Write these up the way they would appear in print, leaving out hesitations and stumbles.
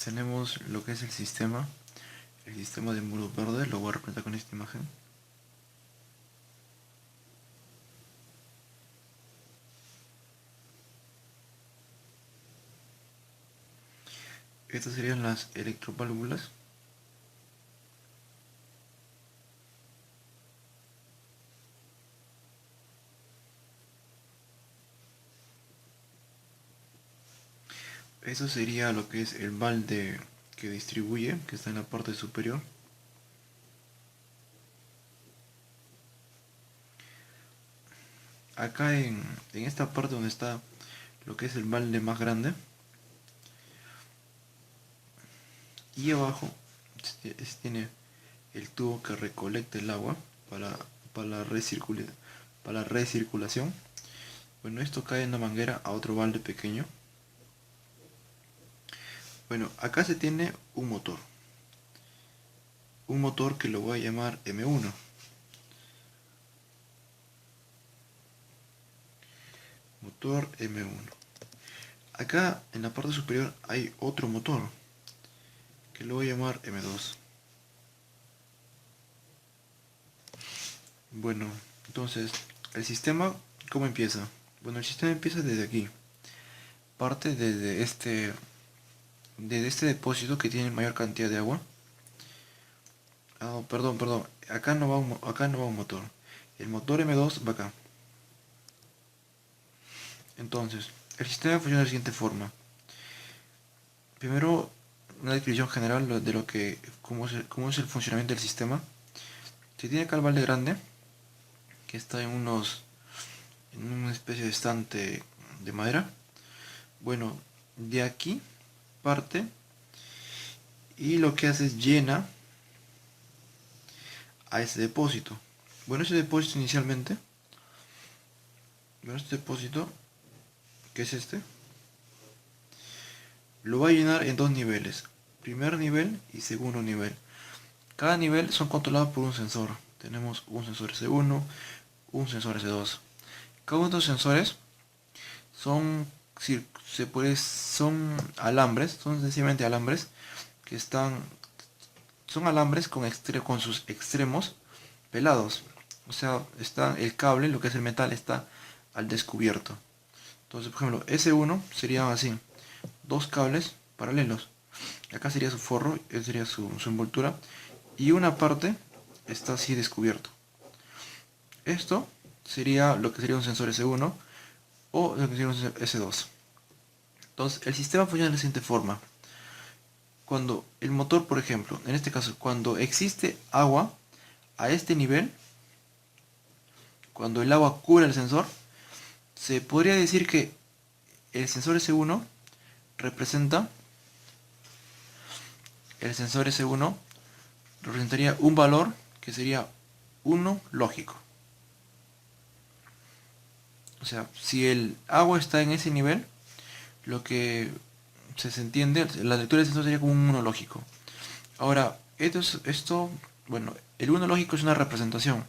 tenemos lo que es el sistema de muros verdes. Lo voy a representar con esta imagen. Estas serían las electroválvulas. Eso sería lo que es el balde que distribuye, que está en la parte superior. Acá en esta parte donde está lo que es el balde más grande, y abajo tiene el tubo que recolecta el agua para la recirculación. Bueno, esto cae en la manguera a otro balde pequeño. Bueno, acá se tiene un motor que lo voy a llamar M1. Motor M1. Acá en la parte superior hay otro motor que lo voy a llamar M2. Bueno, entonces, el sistema, ¿cómo empieza? Bueno, el sistema empieza desde aquí. Parte desde este depósito que tiene mayor cantidad de agua. Perdón. Acá no va un motor. El motor M2 va acá. Entonces, el sistema funciona de la siguiente forma. Primero, una descripción general de cómo es el funcionamiento del sistema. Se tiene acá el balde grande, que está en una especie de estante de madera. Bueno, de aquí parte y lo que hace es llena a ese depósito. Bueno, ese depósito inicialmente, que es este, lo va a llenar en dos niveles, primer nivel y segundo nivel. Cada nivel son controlados por un sensor. Tenemos un sensor S1, un sensor S2. Cada uno de los sensores son alambres, son sencillamente alambres que son alambres con sus extremos pelados. O sea, está el cable, lo que es el metal, está al descubierto. Entonces, por ejemplo, S1 sería así, dos cables paralelos. Acá sería su forro, esta sería su envoltura, y una parte está así descubierto. Esto sería lo que sería un sensor S1 o lo que sería un sensor S2. Entonces, el sistema funciona de la siguiente forma. Cuando el motor, por ejemplo, en este caso, cuando existe agua a este nivel, cuando el agua cubre el sensor, se podría decir que el sensor S1 representa, representaría un valor que sería 1 lógico. O sea, si el agua está en ese nivel, lo que se entiende, la lectura del sensor sería como un 1 lógico. Ahora, bueno, el 1 lógico es una representación.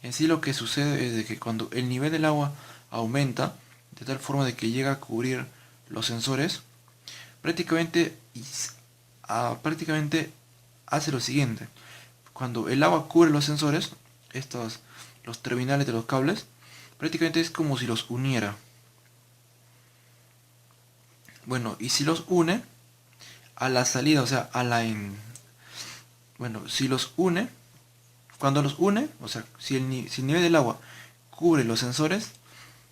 En sí lo que sucede es de que cuando el nivel del agua aumenta, de tal forma de que llega a cubrir los sensores, prácticamente hace lo siguiente. Cuando el agua cubre los sensores, los terminales de los cables, prácticamente es como si los uniera. Bueno, y si los une a la salida, o sea, bueno, si los une, cuando los une, o sea, si el nivel del agua cubre los sensores,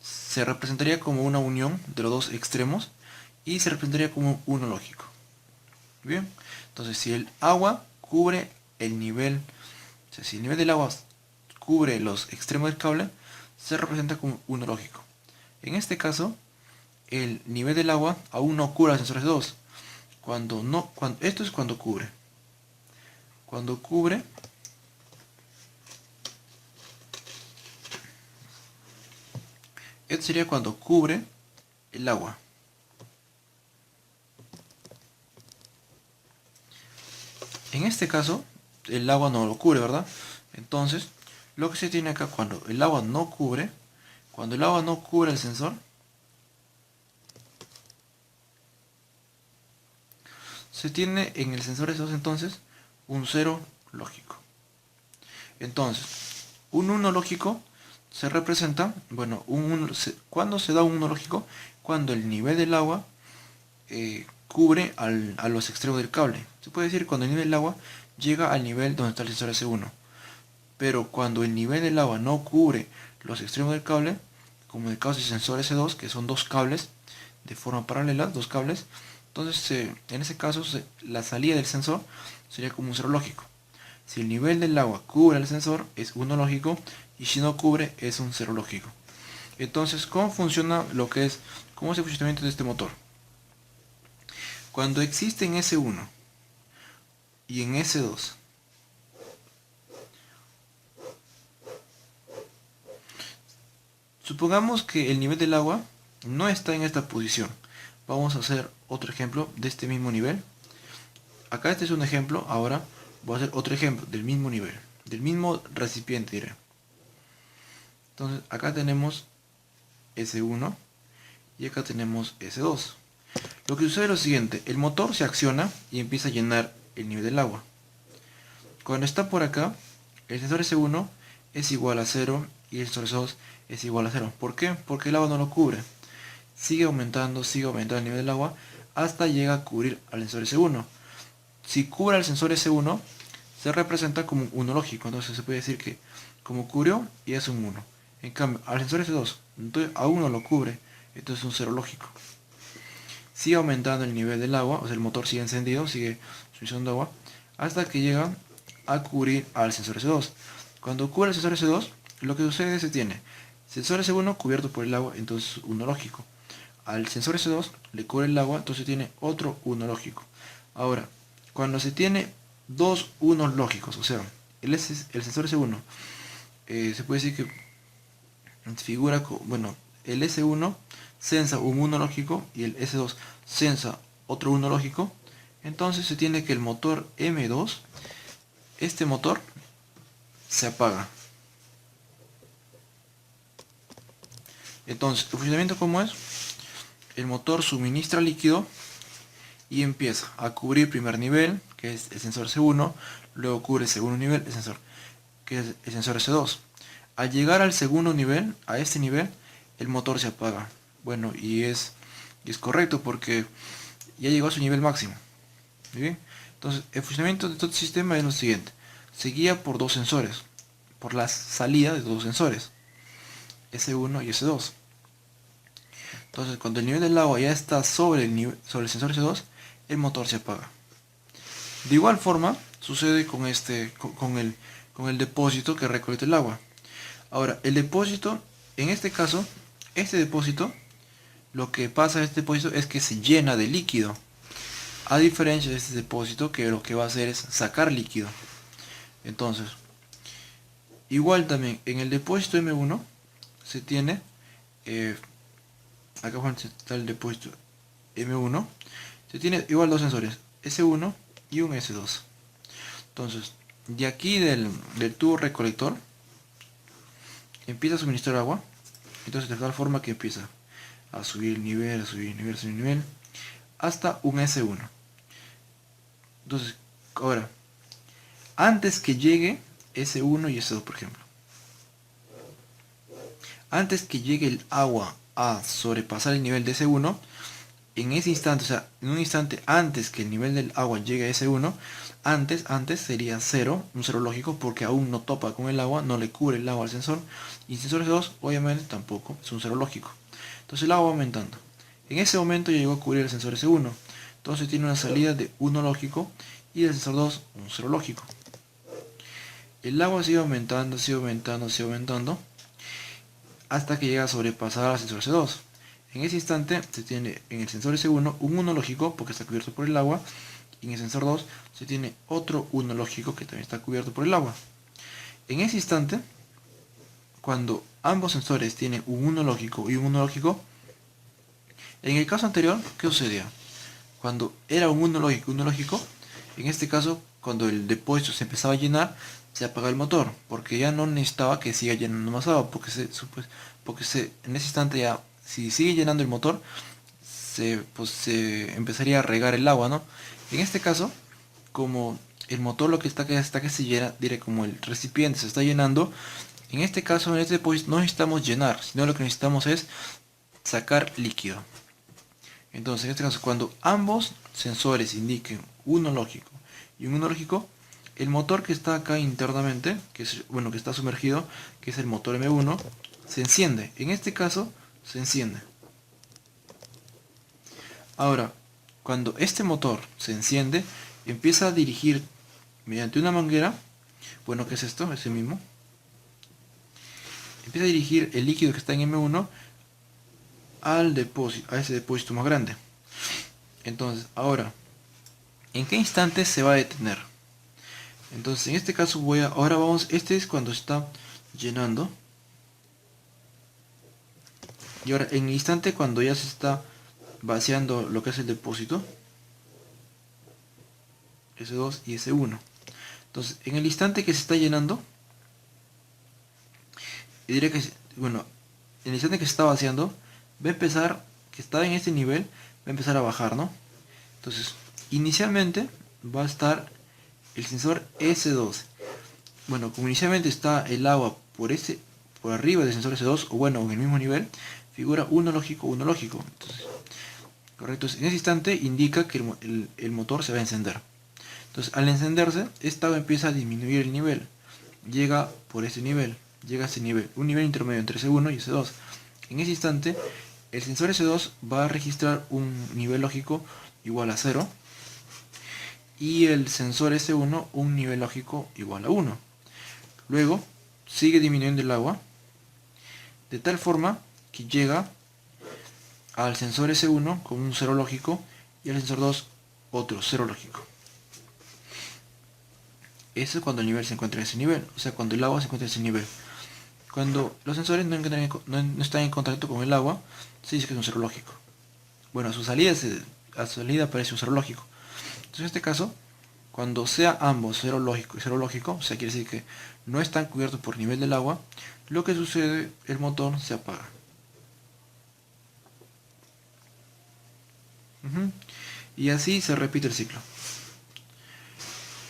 se representaría como una unión de los dos extremos y se representaría como uno lógico. Bien, entonces si el agua cubre el nivel, o sea, si el nivel del agua cubre los extremos del cable, se representa como uno lógico. En este caso, el nivel del agua aún no cubre los sensores 2. Esto es cuando cubre. Cuando cubre, esto sería cuando cubre el agua. En este caso, el agua no lo cubre, ¿verdad? Entonces, lo que se tiene acá cuando el agua no cubre el sensor, se tiene en el sensor S2 entonces un 0 lógico. Entonces, un 1 lógico se representa, bueno, ¿cuándo se da un 1 lógico? Cuando el nivel del agua cubre a los extremos del cable. Se puede decir cuando el nivel del agua llega al nivel donde está el sensor S1. Pero cuando el nivel del agua no cubre los extremos del cable, como en el caso del sensor S2, que son dos cables de forma paralela, dos cables, entonces en ese caso la salida del sensor sería como un 0 lógico. Si el nivel del agua cubre el sensor es 1 lógico, y si no cubre es un 0 lógico. Entonces, ¿cómo funciona cómo es el funcionamiento de este motor? Cuando existe en S1 y en S2 supongamos que el nivel del agua no está en esta posición. Vamos a hacer otro ejemplo de este mismo nivel. Acá este es un ejemplo, ahora voy a hacer otro ejemplo del mismo nivel, del mismo recipiente diré. Entonces acá tenemos S1 y acá tenemos S2. Lo que sucede es lo siguiente, el motor se acciona y empieza a llenar el nivel del agua. Cuando está por acá, el sensor S1 es igual a 0 y el sensor S2 es igual a 0. ¿Por qué? Porque el agua no lo cubre. Sigue aumentando el nivel del agua hasta llega a cubrir al sensor S1. Si cubre al sensor S1, se representa como un 1 lógico. Entonces se puede decir que como cubrió y es un 1. En cambio, al sensor S2 entonces aún no lo cubre, entonces es un 0 lógico. Sigue aumentando el nivel del agua, o sea el motor sigue encendido, sigue suministrando agua, hasta que llega a cubrir al sensor S2. Cuando cubre el sensor S2, lo que sucede es que se tiene sensor S1 cubierto por el agua, entonces 1 lógico. Al sensor S2 le cubre el agua, entonces tiene otro 1 lógico. Ahora, cuando se tiene dos 1 lógicos, o sea, el sensor S1, se puede decir que figura, bueno, el S1 sensa un 1 lógico y el S2 sensa otro 1 lógico, entonces se tiene que el motor M2, este motor se apaga. Entonces, el funcionamiento como es, el motor suministra líquido y empieza a cubrir primer nivel, que es el sensor C1, luego cubre el segundo nivel, el sensor, que es el sensor S2. Al llegar al segundo nivel, a este nivel, el motor se apaga. Bueno, y es correcto porque ya llegó a su nivel máximo. ¿Muy bien? Entonces, el funcionamiento de todo el sistema es lo siguiente. Se guía por dos sensores, por la salida de dos sensores, S1 y S2. Entonces, cuando el nivel del agua ya está sobre el sensor S2, el motor se apaga. De igual forma, sucede con el depósito que recolecta el agua. Ahora, el depósito, en este caso, este depósito, lo que pasa en este depósito es que se llena de líquido. A diferencia de este depósito que lo que va a hacer es sacar líquido. Entonces, igual también en el depósito M1 se tiene, acá está el depósito M1, se tiene igual dos sensores, S1 y un S2. Entonces, de aquí del tubo recolector, empieza a suministrar agua. Entonces de tal forma que empieza a subir el nivel, a subir el nivel, a subir el nivel, hasta un S1. Entonces, ahora, antes que llegue S1 y S2, por ejemplo, antes que llegue el agua a sobrepasar el nivel de S1, en ese instante, o sea, en un instante antes que el nivel del agua llegue a S1, antes sería 0, un 0 lógico, porque aún no topa con el agua, no le cubre el agua al sensor, y el sensor S2 obviamente tampoco, es un 0 lógico. Entonces el agua va aumentando. En ese momento ya llegó a cubrir el sensor S1, entonces tiene una salida de 1 lógico y el sensor 2 un 0 lógico. El agua sigue aumentando, sigue aumentando, sigue aumentando, hasta que llega a sobrepasar al sensor S2. En ese instante se tiene en el sensor S1 un 1 lógico porque está cubierto por el agua, y en el sensor 2 se tiene otro 1 lógico que también está cubierto por el agua. En ese instante, cuando ambos sensores tienen un 1 lógico y un 1 lógico, en el caso anterior, ¿qué sucedía? Cuando era un 1 lógico y 1 lógico, en este caso, cuando el depósito se empezaba a llenar, se apagaba el motor, porque ya no necesitaba que siga llenando más agua, porque en ese instante ya, si sigue llenando el motor, se empezaría a regar el agua, ¿no? En este caso, como el motor lo que está que se llena, diré como el recipiente se está llenando, en este caso, en este depósito no necesitamos llenar, sino lo que necesitamos es sacar líquido. Entonces, en este caso, cuando ambos sensores indiquen uno lógico y uno lógico, el motor que está acá internamente, que es, bueno, que está sumergido, que es el motor M1, se enciende. En este caso, se enciende. Ahora, cuando este motor se enciende, empieza a dirigir mediante una manguera, bueno, ¿qué es esto? Ese mismo. Empieza a dirigir el líquido que está en M1 al depósito, a ese depósito más grande. Entonces, ahora, ¿en qué instante se va a detener? Entonces, en este caso ahora vamos, este es cuando está llenando. Y ahora, en el instante cuando ya se está vaciando lo que es el depósito, S2 y S1. Entonces, en el instante que se está llenando, y diré que, bueno, en el instante que se está vaciando, va a empezar, que está en este nivel, va a empezar a bajar, ¿no? Entonces, inicialmente va a estar el sensor S2. Bueno, como inicialmente está el agua por arriba del sensor S2, o bueno, en el mismo nivel, figura 1 lógico, 1 lógico. Entonces, correcto, en ese instante indica que el motor se va a encender. Entonces, al encenderse, esta agua empieza a disminuir el nivel. Llega por ese nivel, llega a ese nivel, un nivel intermedio entre S1 y S2. En ese instante, el sensor S2 va a registrar un nivel lógico igual a 0 y el sensor S1 un nivel lógico igual a 1. Luego sigue disminuyendo el agua de tal forma que llega al sensor S1 con un 0 lógico y al sensor 2 otro 0 lógico. Eso es cuando el nivel se encuentra en ese nivel, o sea, cuando el agua se encuentra en ese nivel. Cuando los sensores no están en contacto con el agua, se dice que es un 0 lógico. Bueno, a su salida aparece un 0 lógico. Entonces, en este caso, cuando sea ambos 0 lógico y 0 lógico, o sea, quiere decir que no están cubiertos por nivel del agua, lo que sucede, el motor se apaga. Y así se repite el ciclo.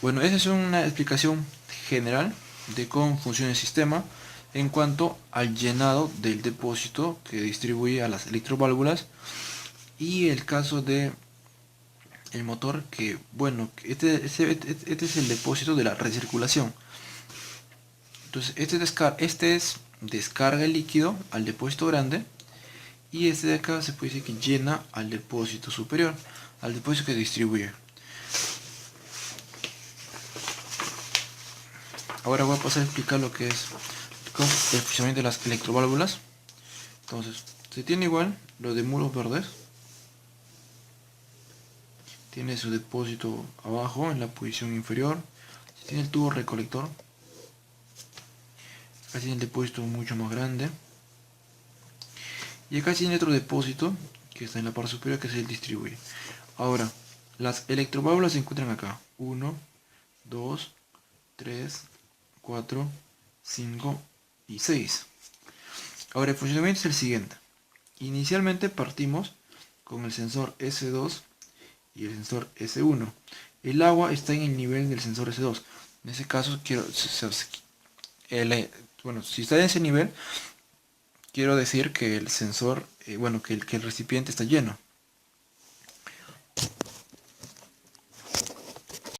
Bueno, esa es una explicación general de cómo funciona el sistema en cuanto al llenado del depósito que distribuye a las electroválvulas y el caso de el motor que, bueno, este es el depósito de la recirculación. Entonces, este es descarga el líquido al depósito grande y este de acá se puede decir que llena al depósito superior, al depósito que distribuye. Ahora voy a pasar a explicar lo que es el funcionamiento de las electroválvulas. Entonces, se tiene igual lo de muros verdes. Tiene su depósito abajo en la posición inferior. Se tiene el tubo recolector. Acá tiene el depósito mucho más grande. Y acá tiene otro depósito que está en la parte superior que es el distribuye. Ahora, las electroválvulas se encuentran acá. 1, 2, 3, 4, 5 y 6. Ahora el funcionamiento es el siguiente. Inicialmente partimos con el sensor S2 y el sensor S1. El agua está en el nivel del sensor S2. En ese caso bueno, si está en ese nivel, quiero decir que el sensor, bueno, que el recipiente está lleno.